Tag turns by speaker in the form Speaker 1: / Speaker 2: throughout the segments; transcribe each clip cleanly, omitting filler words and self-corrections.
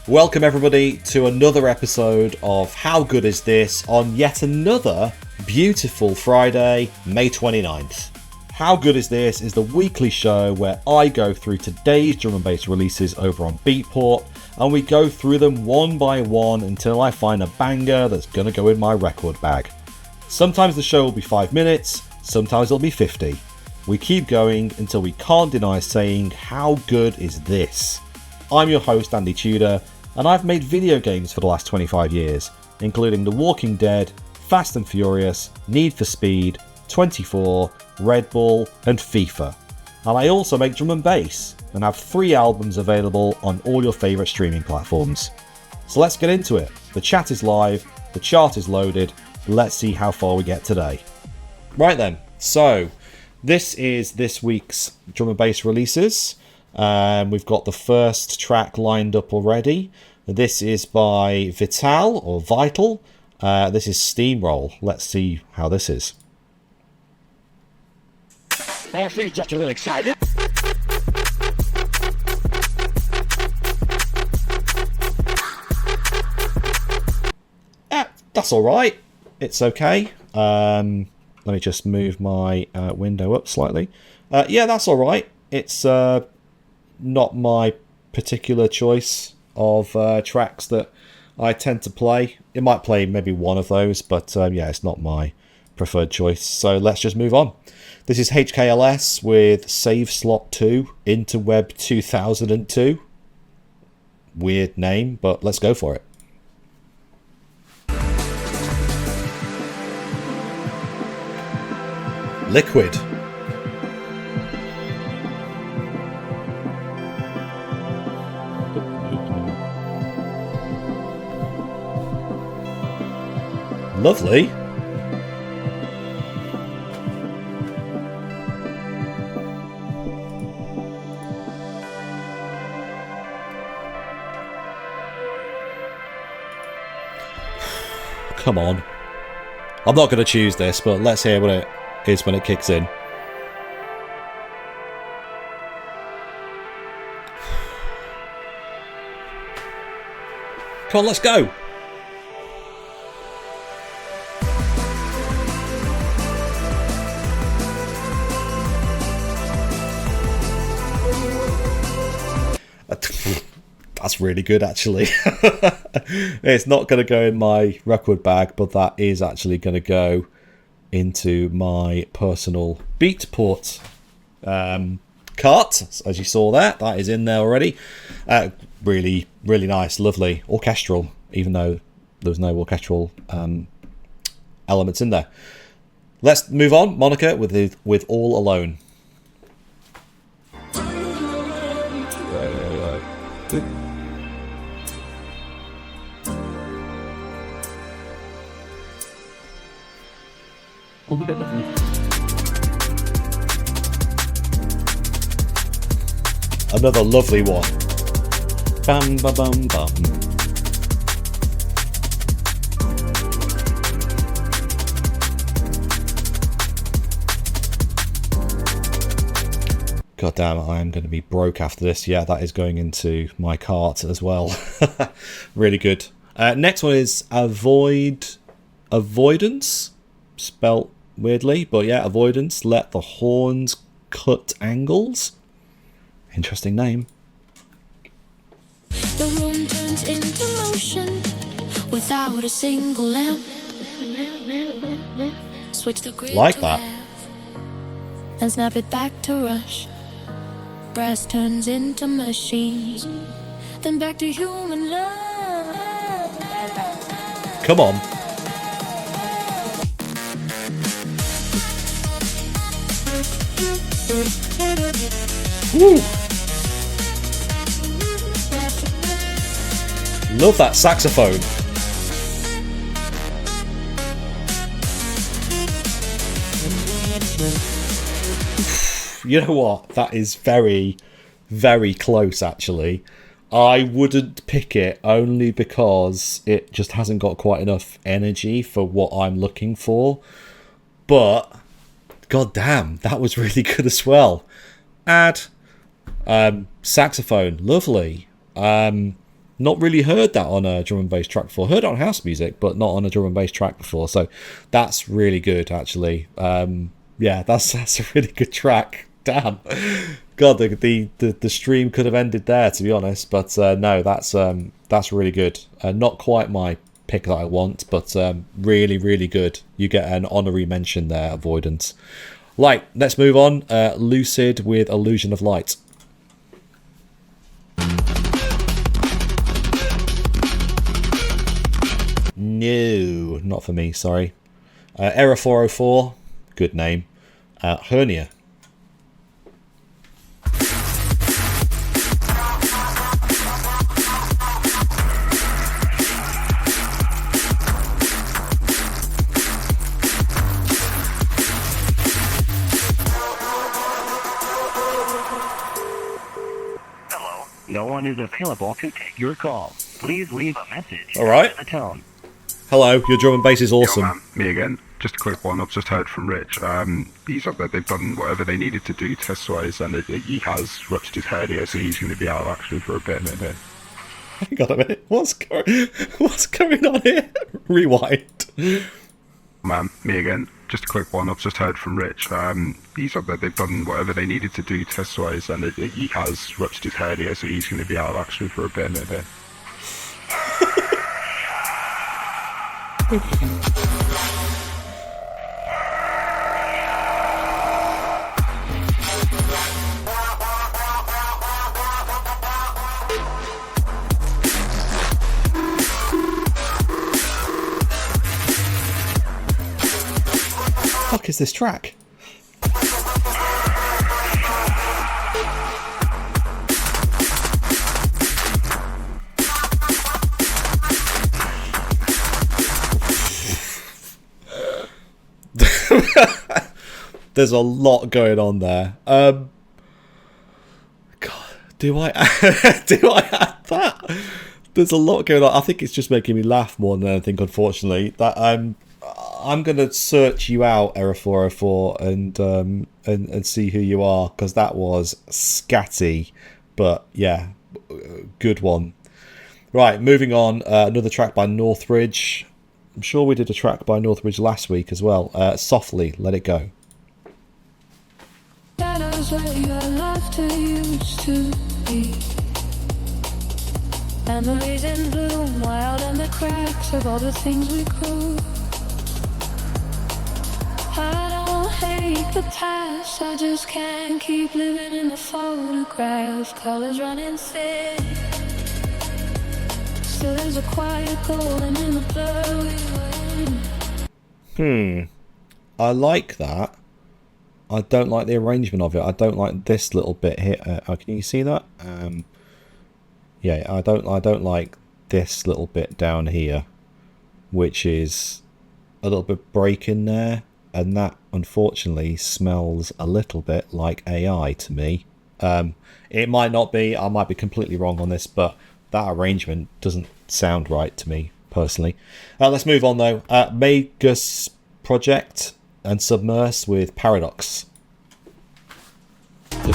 Speaker 1: Welcome everybody to another episode of How Good Is This on yet another beautiful Friday, May 29th. How Good Is This is the weekly show where I go through today's drum and bass releases over on Beatport, and we go through them one by one until I find a banger that's gonna go in my record bag. Sometimes the show will be 5 minutes, sometimes it'll be 50. We keep going until we can't deny saying, how good is this? I'm your host Andy Tudor, and I've made video games for the last 25 years, including The Walking Dead, Fast and Furious, Need for Speed, 24, Red Bull, and FIFA. And I also make drum and bass, and have 3 albums available on all your favourite streaming platforms. So let's get into it. The chat is live, the chart is loaded, let's see how far we get today. Right then, so this is this week's drum and bass releases. We've got the first track lined up already. This is by Vital, or Vital. This is Steamroll. Let's see how this is.
Speaker 2: I actually just a little excited.
Speaker 1: That's alright. It's okay. Let me just move my window up slightly. Yeah, that's alright. It's not my particular choice of tracks that I tend to play. It might play maybe one of those, but yeah, it's not my preferred choice. So let's just move on. This is HKLS with Save Slot 2 Interweb 2002. Weird name, but let's go for it. Liquid. Lovely. Come on. I'm not going to choose this, but let's hear what it is when it kicks in. Come on, let's go. That's really good, actually. It's not going to go in my record bag, but that is actually going to go into my personal Beatport cart, as you saw there. That is in there already. Really, really nice, lovely, orchestral, even though there's no orchestral elements in there. Let's move on. Monica with All Alone. Another lovely one. Bam, ba, bum, bum. God damn it, I am going to be broke after this. Yeah, that is going into my cart as well. Really good. Next one is Avoidance, spelt weirdly, but yeah, Avoidance. Let the Horns Cut Angles. Interesting name.
Speaker 3: The room turns into motion without a single lamp. Switch the grid
Speaker 1: Like
Speaker 3: to
Speaker 1: that.
Speaker 3: half and snap it back to rush. Brass turns into machines, then back to human love.
Speaker 1: Come on. Woo. Love that saxophone. You know what? That is very, very close, actually. I wouldn't pick it only because it just hasn't got quite enough energy for what I'm looking for. But, god damn, that was really good as well. Add saxophone, lovely. Not really heard that on a drum and bass track before. Heard it on house music, but not on a drum and bass track before. So that's really good, actually. Yeah, that's a really good track. Damn, God, the stream could have ended there, to be honest. But no, that's really good. Not quite my pick that I want, but really, really good. You get an honorary mention there, Avoidance. Right, let's move on. Lucid with Illusion of Light. No, not for me, sorry. Error 404, good name. Hernia.
Speaker 2: Hello. No one is available to take your call. Please leave a message.
Speaker 1: All right.
Speaker 2: After the tone.
Speaker 1: Hello, your drum and bass is awesome.
Speaker 4: Yo, man, me again. Just a quick one. I've just heard from Rich. He said that they've done whatever they needed to do test-wise, and he has ruptured his hernia, so he's going to be out of action for a bit.
Speaker 1: Hang on a minute. What's going on here? Rewind.
Speaker 4: Man, me again. Just a quick one. I've just heard from Rich. He said that they've done whatever they needed to do test-wise, and he has ruptured his hernia, so he's going to be out of action for a bit.
Speaker 1: Fuck is this track? There's a lot going on there. God, do I do I add that? There's a lot going on. I think it's just making me laugh more than anything, unfortunately. That I'm gonna search you out, Error 404, and see who you are, because that was scatty, but yeah, good one. Right, moving on. Another track by Northridge. I'm sure we did a track by Northridge last week as well. Softly, Let It Go.
Speaker 3: Shadows where your laughter used to be. Memories in bloom, wild in the cracks of all the things we grew. I don't hate the past, I just can't keep living in the photograph. Colors running thin. Still there's a quiet golden in the blur we were in.
Speaker 1: I like that. I don't like the arrangement of it. I don't like this little bit here. Can you see that? Yeah, I don't like this little bit down here, which is a little bit break in there, and that unfortunately smells a little bit like AI to me. It might not be. I might be completely wrong on this, but that arrangement doesn't sound right to me personally. Let's move on though. Magus Project and Submerse with Paradox. Don't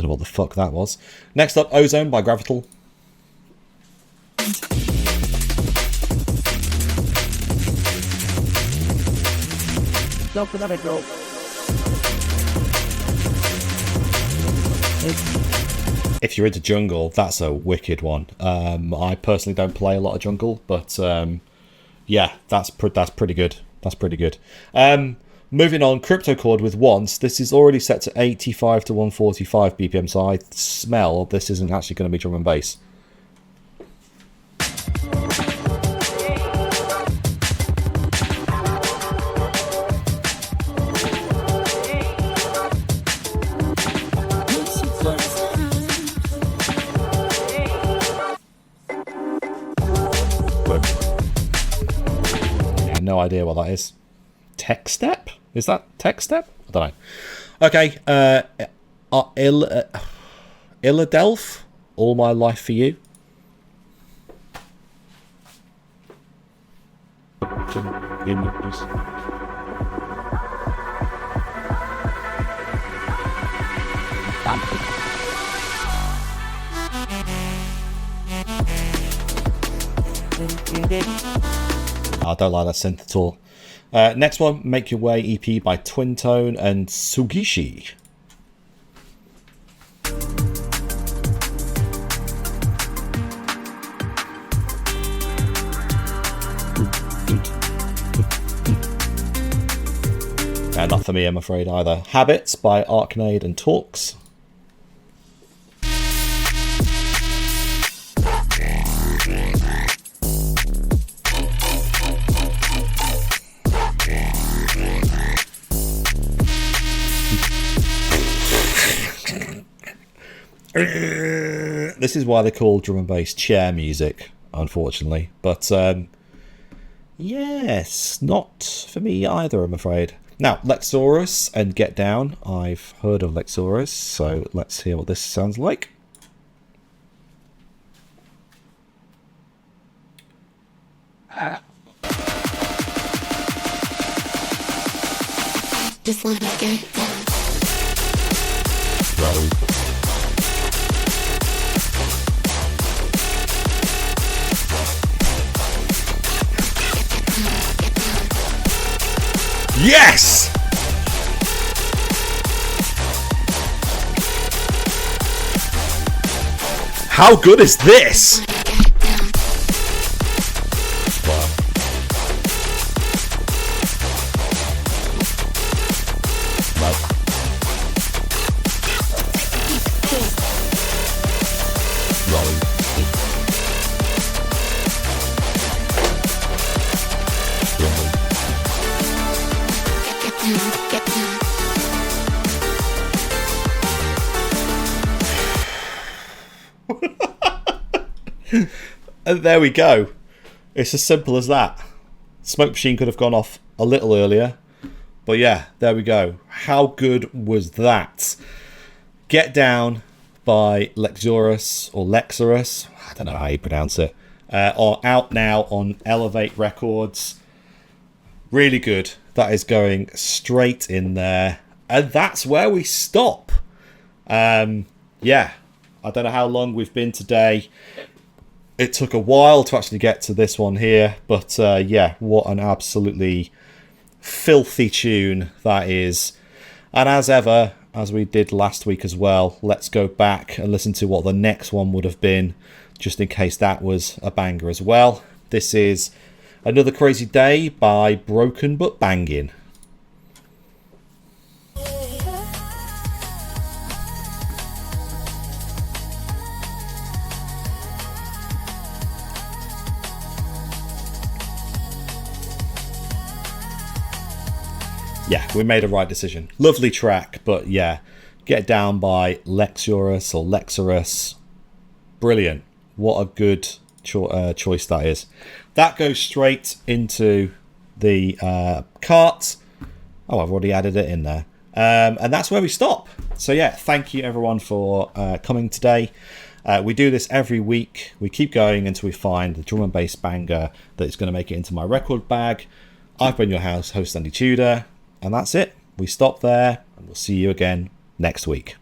Speaker 1: know what the fuck that was. Next up, Ozone by Gravital. If you're into jungle, that's a wicked one. I personally don't play a lot of jungle, but yeah, that's pretty good. That's pretty good. Moving on, Crypto Chord with Once. This is already set to 85 to 145 BPM, so I smell this isn't actually going to be drum and bass. No idea what that is. Tech Step? Is that Tech Step? I don't know. Okay. Illadelph, All My Life for You. I don't like that synth at all. Next one, Make Your Way EP by Twin Tone and Sugishi. Not for me, I'm afraid, either. Habits by Arcade and Talks. This is why they call drum and bass chair music, unfortunately. But, yes, not for me either, I'm afraid. Now, Lexaurus and Get Down. I've heard of Lexaurus, so let's hear what this sounds like.
Speaker 3: Just wanna get down.
Speaker 1: Yes! How good is this? And there we go. It's as simple as that. Smoke machine could have gone off a little earlier. But yeah, there we go. How good was that? Get Down by Lexaurus or Lexaurus. I don't know how you pronounce it. Are out now on Elevate Records. Really good. That is going straight in there. And that's where we stop. Yeah. I don't know how long we've been today. It took a while to actually get to this one here, but yeah, what an absolutely filthy tune that is. And as ever, as we did last week as well, let's go back and listen to what the next one would have been, just in case that was a banger as well. This is Another Crazy Day by Broken But Bangin'. Yeah, we made a right decision. Lovely track, but yeah, Get Down by Lexaurus or Lexaurus. Brilliant. What a good choice that is. That goes straight into the cart. Oh, I've already added it in there. And that's where we stop. So yeah, thank you everyone for coming today. We do this every week. We keep going until we find the drum and bass banger that is going to make it into my record bag. I've been your host Andy Tudor. And that's it. We stop there, and we'll see you again next week.